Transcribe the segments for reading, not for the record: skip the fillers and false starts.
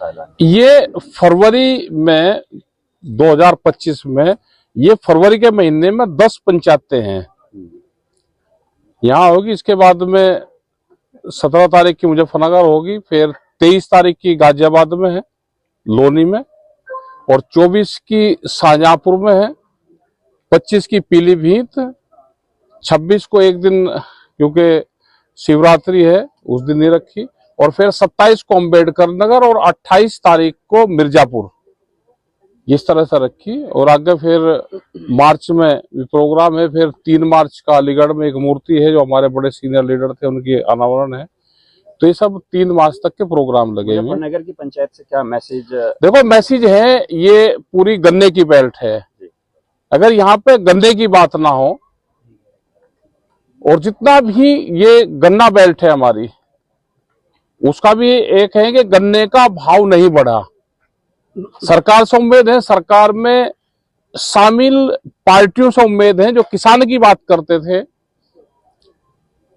का ऐलान? ये फरवरी में 2025 में, ये फरवरी के महीने में 10 पंचायतें हैं यहाँ होगी। इसके बाद में 17 तारीख की मुजफ्फरनगर होगी, फिर 23 तारीख की गाजियाबाद में है, लोनी में, और 24 की शाहजहांपुर में है, 25 की पीलीभीत, 26 को एक दिन क्योंकि शिवरात्रि है उस दिन नहीं रखी, और फिर 27 को अम्बेडकर नगर, और 28 तारीख को मिर्जापुर, इस तरह से रखी। और आगे फिर मार्च में भी प्रोग्राम है, फिर 3 मार्च का अलीगढ़ में एक मूर्ति है जो हमारे बड़े सीनियर लीडर थे, उनकी अनावरण है। तो ये सब 3 मार्च तक के प्रोग्राम लगे हुए। नगर की पंचायत से क्या मैसेज? देखो मैसेज है, ये पूरी गन्ने की बेल्ट है। अगर यहाँ पे गन्ने की बात ना हो, और जितना भी ये गन्ना बेल्ट है हमारी, उसका भी एक है कि गन्ने का भाव नहीं बढ़ा। सरकार से उम्मीद है, सरकार में शामिल पार्टियों से उम्मीद है जो किसान की बात करते थे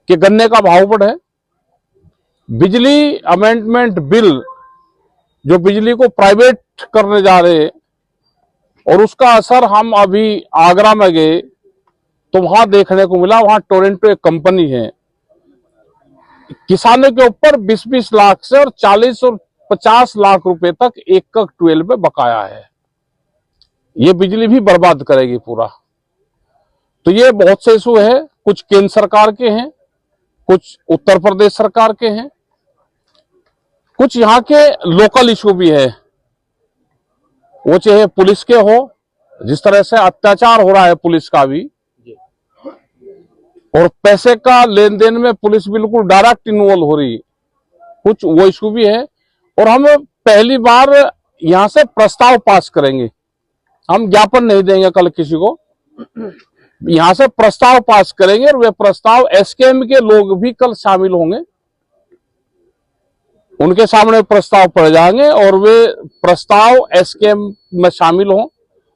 कि गन्ने का भाव बढ़े। बिजली अमेंडमेंट बिल जो बिजली को प्राइवेट करने जा रहे, और उसका असर हम अभी आगरा में गए तो वहां देखने को मिला। वहां टोरेंटो एक कंपनी है, किसानों के ऊपर 20-20 लाख से और 40 और 50 लाख रुपए तक एक ट्वेल में बकाया है। ये बिजली भी बर्बाद करेगी पूरा। तो ये बहुत से इशू है, कुछ केंद्र सरकार के हैं, कुछ उत्तर प्रदेश सरकार के हैं, कुछ यहाँ के लोकल इशू भी है। वो चाहे पुलिस के हो, जिस तरह से अत्याचार हो रहा है पुलिस का भी, और पैसे का लेन देन में पुलिस बिल्कुल डायरेक्ट इन्वॉल्व हो रही, कुछ वो इशू भी है। और हम पहली बार यहां से प्रस्ताव पास करेंगे, हम ज्ञापन नहीं देंगे कल किसी को, यहां से प्रस्ताव पास करेंगे, और वे प्रस्ताव एसकेएम के लोग भी कल शामिल होंगे, उनके सामने प्रस्ताव पड़ जाएंगे, और वे प्रस्ताव एसकेएम में शामिल हों,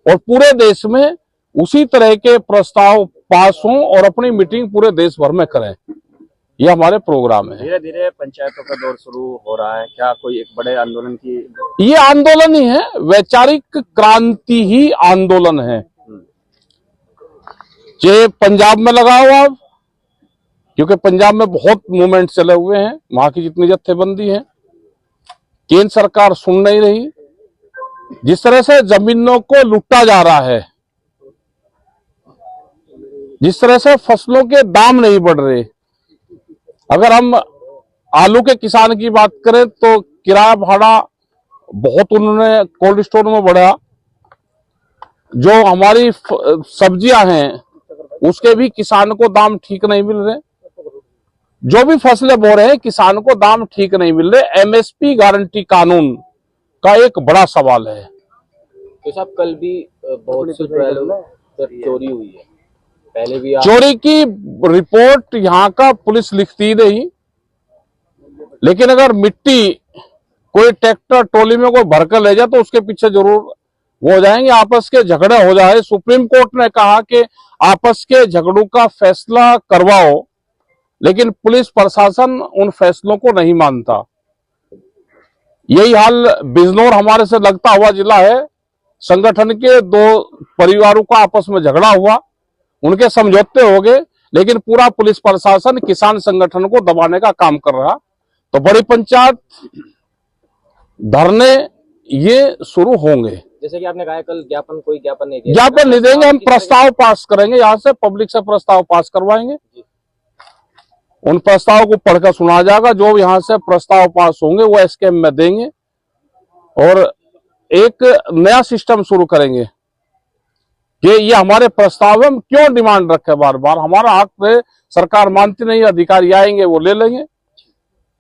और पूरे देश में उसी तरह के प्रस्ताव पास हों, और अपनी मीटिंग पूरे देश भर में करें। ये हमारे प्रोग्राम है। धीरे धीरे पंचायतों का दौर शुरू हो रहा है, क्या कोई एक बड़े आंदोलन की? ये आंदोलन ही है, वैचारिक क्रांति ही आंदोलन है। ये पंजाब में लगा हुआ, क्योंकि पंजाब में बहुत मूवमेंट चले हुए हैं, वहां की जितनी जत्थेबंदी है, केंद्र सरकार सुन नहीं रही। जिस तरह से जमीनों को लूटा जा रहा है, जिस तरह से फसलों के दाम नहीं बढ़ रहे, अगर हम आलू के किसान की बात करें तो किराया भाड़ा बहुत उन्होंने कोल्ड स्टोर में बढ़ा, जो हमारी सब्जियां हैं उसके भी किसान को दाम ठीक नहीं मिल रहे, जो भी फसलें बो रहे हैं किसान को दाम ठीक नहीं मिल रहे। एमएसपी गारंटी कानून का एक बड़ा सवाल है। तो साहब कल भी बहुत सी चोरी हुई है, पहले भी चोरी की रिपोर्ट यहाँ का पुलिस लिखती नहीं, लेकिन अगर मिट्टी कोई ट्रैक्टर ट्रॉली में कोई भरकर ले जाए तो उसके पीछे जरूर वो हो जाएंगे, आपस के झगड़े हो जाए। सुप्रीम कोर्ट ने कहा कि आपस के झगड़ों का फैसला करवाओ, लेकिन पुलिस प्रशासन उन फैसलों को नहीं मानता। यही हाल बिजनौर हमारे से लगता हुआ जिला है, संगठन के 2 परिवारों का आपस में झगड़ा हुआ, उनके समझौते हो गए, लेकिन पूरा पुलिस प्रशासन किसान संगठन को दबाने का काम कर रहा। तो बड़ी पंचायत धरने ये शुरू होंगे। जैसे कि आपने कहा कल कोई ज्ञापन नहीं ज्ञापन नहीं देंगे, हम प्रस्ताव पास करेंगे, यहाँ से पब्लिक से प्रस्ताव पास करवाएंगे, उन प्रस्ताव को पढ़कर सुना जाएगा, जो यहाँ से प्रस्ताव पास होंगे वो एसकेएम में देंगे, और एक नया सिस्टम शुरू करेंगे कि ये हमारे प्रस्ताव हम क्यों डिमांड रखे बार बार, हमारा हक है, सरकार मानती नहीं, अधिकारी आएंगे वो ले लेंगे,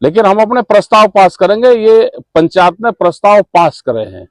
लेकिन हम अपने प्रस्ताव पास करेंगे। ये पंचायत ने प्रस्ताव पास करे हैं।